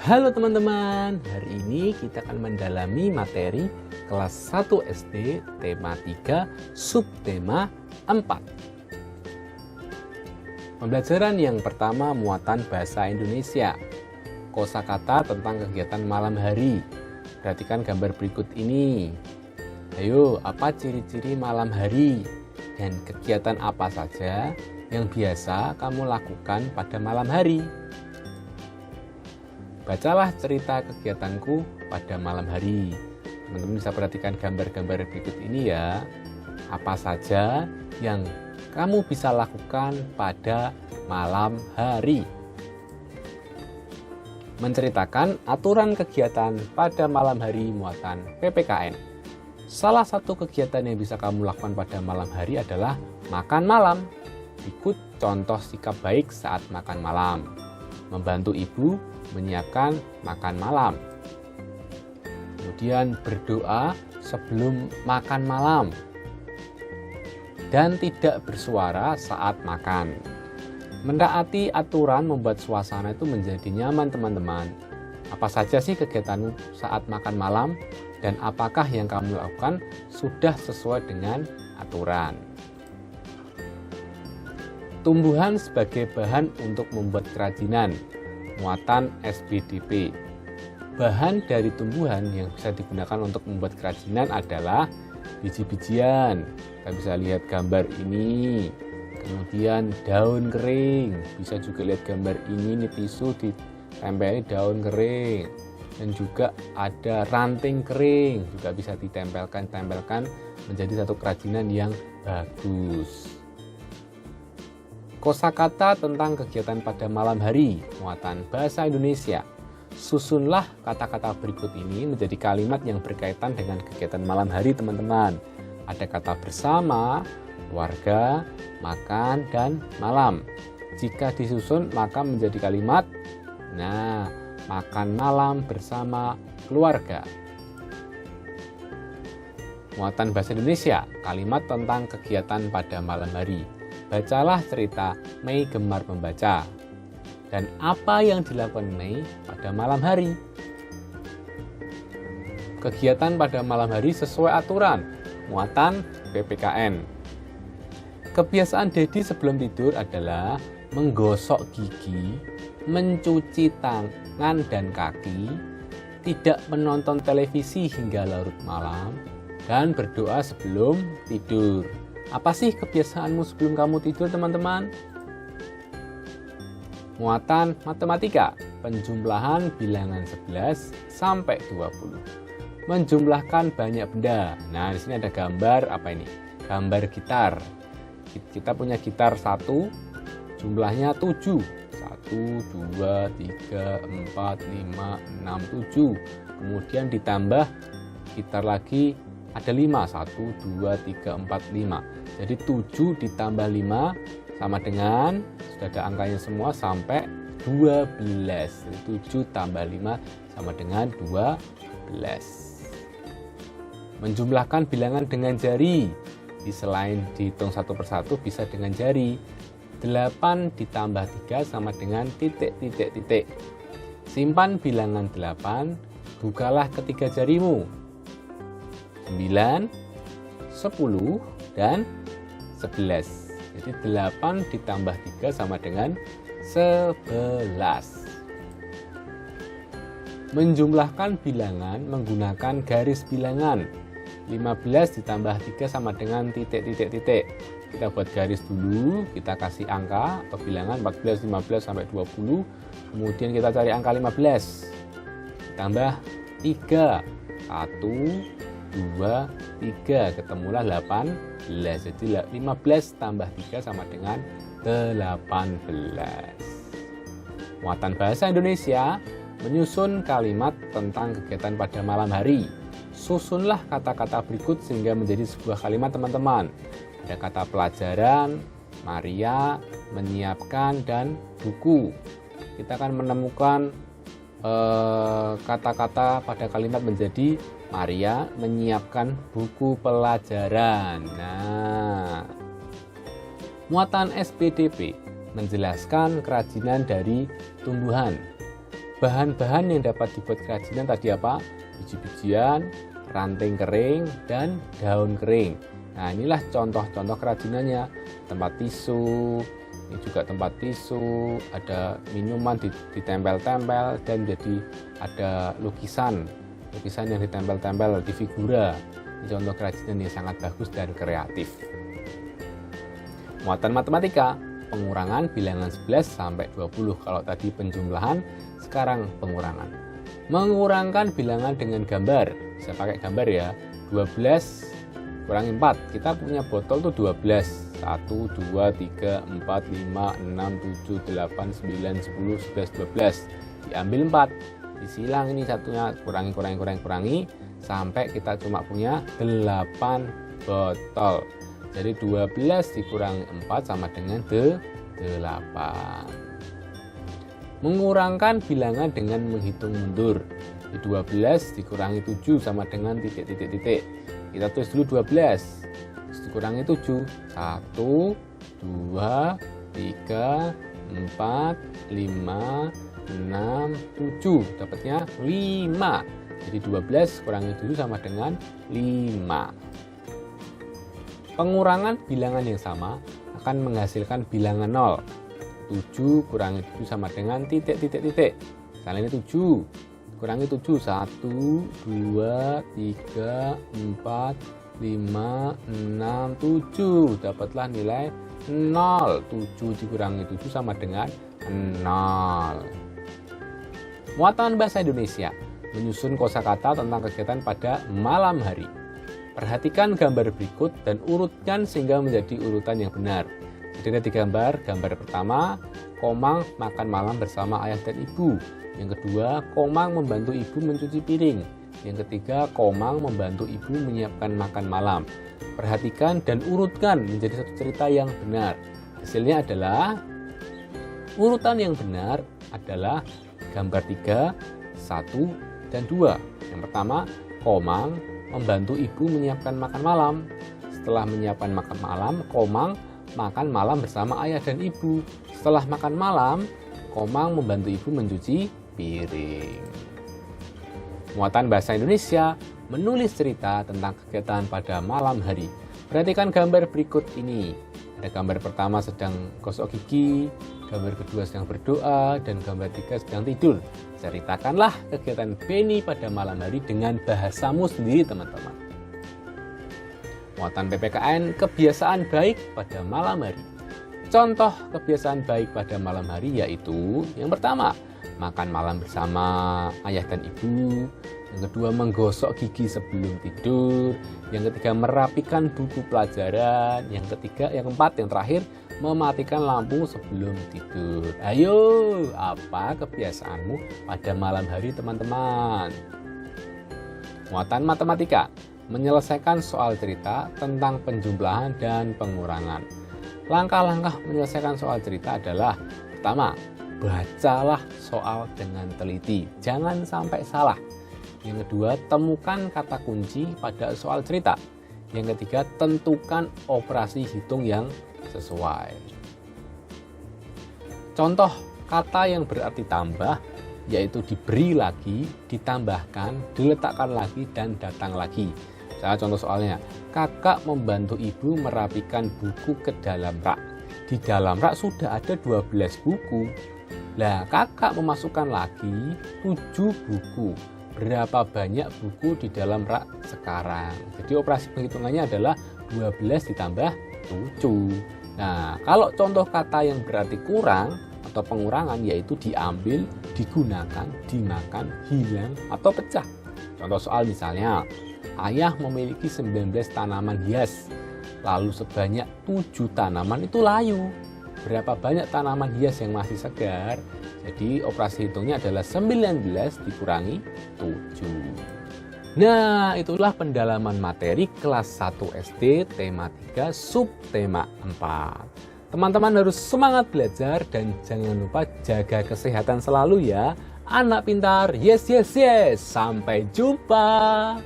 Halo teman-teman, hari ini kita akan mendalami materi kelas 1 SD tema 3 subtema 4. Pembelajaran yang pertama, muatan bahasa Indonesia. Kosakata tentang kegiatan malam hari. Perhatikan gambar berikut ini. Ayo, apa ciri-ciri malam hari dan kegiatan apa saja yang biasa kamu lakukan pada malam hari? Bacalah cerita kegiatanku pada malam hari. Teman-teman bisa perhatikan gambar-gambar berikut ini ya. Apa saja yang kamu bisa lakukan pada malam hari? Menceritakan aturan kegiatan pada malam hari muatan PPKN. Salah satu kegiatan yang bisa kamu lakukan pada malam hari adalah makan malam. Ikut contoh sikap baik saat makan malam. Membantu ibu menyiapkan makan malam. Kemudian berdoa sebelum makan malam. Dan tidak bersuara saat makan. Mentaati aturan membuat suasana itu menjadi nyaman teman-teman. Apa saja sih kegiatanmu saat makan malam? Dan apakah yang kamu lakukan sudah sesuai dengan aturan? Tumbuhan sebagai bahan untuk membuat kerajinan. Muatan SBDP. Bahan dari tumbuhan yang bisa digunakan untuk membuat kerajinan adalah biji-bijian. Kita bisa lihat gambar ini. Kemudian daun kering. Bisa juga lihat gambar ini tisu ditempeli daun kering. Dan juga ada ranting kering. Juga bisa ditempelkan menjadi satu kerajinan yang bagus. Kosakata tentang kegiatan pada malam hari, muatan bahasa Indonesia. Susunlah kata-kata berikut ini menjadi kalimat yang berkaitan dengan kegiatan malam hari teman-teman. Ada kata bersama, keluarga, makan, dan malam. Jika disusun maka menjadi kalimat, makan malam bersama keluarga. Muatan bahasa Indonesia, kalimat tentang kegiatan pada malam hari. Bacalah cerita Mei gemar membaca. Dan apa yang dilakukan Mei pada malam hari? Kegiatan pada malam hari sesuai aturan. Muatan PPKN. Kebiasaan Dedi sebelum tidur adalah menggosok gigi, mencuci tangan dan kaki, tidak menonton televisi hingga larut malam, dan berdoa sebelum tidur. Apa sih kebiasaanmu sebelum kamu tidur teman-teman? Muatan matematika, penjumlahan bilangan 11 sampai 20. Menjumlahkan banyak benda. Nah, di sini ada gambar apa ini? Gambar gitar. Kita punya gitar 1, jumlahnya 7. 1, 2, 3, 4, 5, 6, 7. Kemudian ditambah gitar lagi ada 5, 1, 2, 3, 4, 5. Jadi 7 ditambah 5 sama dengan, sudah ada angkanya semua, sampai 12. Jadi 7 tambah 5 sama dengan 12. Menjumlahkan bilangan dengan jari. Selain dihitung satu persatu bisa dengan jari. 8 ditambah 3 sama dengan titik. Simpan bilangan 8, bukalah ketiga jarimu. 9, 10, dan 11. Jadi 8 ditambah 3 sama dengan 11. Menjumlahkan bilangan menggunakan garis bilangan. 15 ditambah 3 sama dengan titik. Kita buat garis dulu, kita kasih angka atau bilangan 14, 15, sampai 20. Kemudian kita cari angka 15. Tambah 3. 1, 2, 3, ketemulah 18. Jadi 15 tambah 3 sama dengan 18. Muatan bahasa Indonesia, menyusun kalimat tentang kegiatan pada malam hari. Susunlah kata-kata berikut sehingga menjadi sebuah kalimat teman-teman. Ada kata pelajaran, Maria, menyiapkan, dan buku. Kita akan menemukan kata-kata pada kalimat menjadi Maria menyiapkan buku pelajaran. Muatan SPDP menjelaskan kerajinan dari tumbuhan. Bahan-bahan yang dapat dibuat kerajinan tadi apa? Biji-bijian, ranting kering, dan daun kering. Nah, inilah contoh-contoh kerajinannya. Tempat tisu, ini juga tempat tisu, ada minuman ditempel-tempel, dan jadi ada lukisan yang ditempel-tempel di figura. Ini contoh kerajinan yang sangat bagus dan kreatif. Muatan matematika, pengurangan bilangan 11 sampai 20. Kalau tadi penjumlahan, sekarang pengurangan. Mengurangkan bilangan dengan gambar. Bisa pakai gambar ya. 12 kurangi 4. Kita punya botol tuh 12. 1, 2, 3, 4, 5, 6, 7, 8, 9, 10, 11, 12. Diambil 4. Disilang ini satunya, kurangi sampai kita cuma punya 8 botol. Jadi 12 dikurangi 4 sama dengan 8. Mengurangkan bilangan dengan menghitung mundur. Di 12 dikurangi 7 sama dengan titik-titik-titik. Kita tulis dulu 12. Terus dikurangi 7. 1, 2, 3, 4, 5, 6, 7. Dapatnya 5. Jadi 12 kurangi 7 sama dengan 5. Pengurangan bilangan yang sama akan menghasilkan bilangan 0. 7 kurangi 7 sama dengan titik-titik-titik. Misalnya ini 7. Kurangi 7. 1, 2, 3, 4, 5, 6, 7. Dapatlah nilai 0. 7 dikurangi 7 sama dengan 0. Muatan bahasa Indonesia. Menyusun kosakata tentang kegiatan pada malam hari. Perhatikan gambar berikut dan urutkan sehingga menjadi urutan yang benar. Jadi gambar pertama, Komang makan malam bersama ayah dan ibu. Yang kedua, Komang membantu ibu mencuci piring. Yang ketiga, Komang membantu ibu menyiapkan makan malam. Perhatikan dan urutkan menjadi satu cerita yang benar. Hasilnya adalah, urutan yang benar adalah gambar 3, 1, dan 2. Yang pertama, Komang membantu ibu menyiapkan makan malam. Setelah menyiapkan makan malam, Komang makan malam bersama ayah dan ibu. Setelah makan malam, Komang membantu ibu mencuci piring. Muatan bahasa Indonesia, menulis cerita tentang kegiatan pada malam hari. Perhatikan gambar berikut ini. Ada gambar pertama sedang gosok gigi, gambar kedua sedang berdoa, dan gambar 3 sedang tidur. Ceritakanlah kegiatan Benny pada malam hari dengan bahasamu sendiri, teman-teman. Muatan PPKN, kebiasaan baik pada malam hari. Contoh kebiasaan baik pada malam hari yaitu yang pertama, makan malam bersama ayah dan ibu. Yang kedua, menggosok gigi sebelum tidur. Yang ketiga, merapikan buku pelajaran. Yang keempat, yang terakhir, mematikan lampu sebelum tidur. Ayo, apa kebiasaanmu pada malam hari, teman-teman? Muatan matematika, menyelesaikan soal cerita tentang penjumlahan dan pengurangan. Langkah-langkah menyelesaikan soal cerita adalah, pertama, bacalah soal dengan teliti, jangan sampai salah. Yang kedua, temukan kata kunci pada soal cerita. Yang ketiga, tentukan operasi hitung yang sesuai. Contoh kata yang berarti tambah yaitu diberi lagi, ditambahkan, diletakkan lagi, dan datang lagi. Misalnya contoh soalnya, kakak membantu ibu merapikan buku ke dalam rak. Di dalam rak sudah ada 12 buku. Lah, kakak memasukkan lagi 7 buku. Berapa banyak buku di dalam rak sekarang? Jadi operasi penghitungannya adalah 12 ditambah 7. Nah, kalau contoh kata yang berarti kurang atau pengurangan yaitu diambil, digunakan, dimakan, hilang, atau pecah. Contoh soal misalnya, ayah memiliki 19 tanaman hias, lalu sebanyak 7 tanaman itu layu. Berapa banyak tanaman hias yang masih segar? Jadi operasi hitungnya adalah 19 dikurangi 7. Nah, itulah pendalaman materi kelas 1 SD tema 3 subtema 4. Teman-teman harus semangat belajar dan jangan lupa jaga kesehatan selalu ya. Anak pintar, yes yes yes. Sampai jumpa.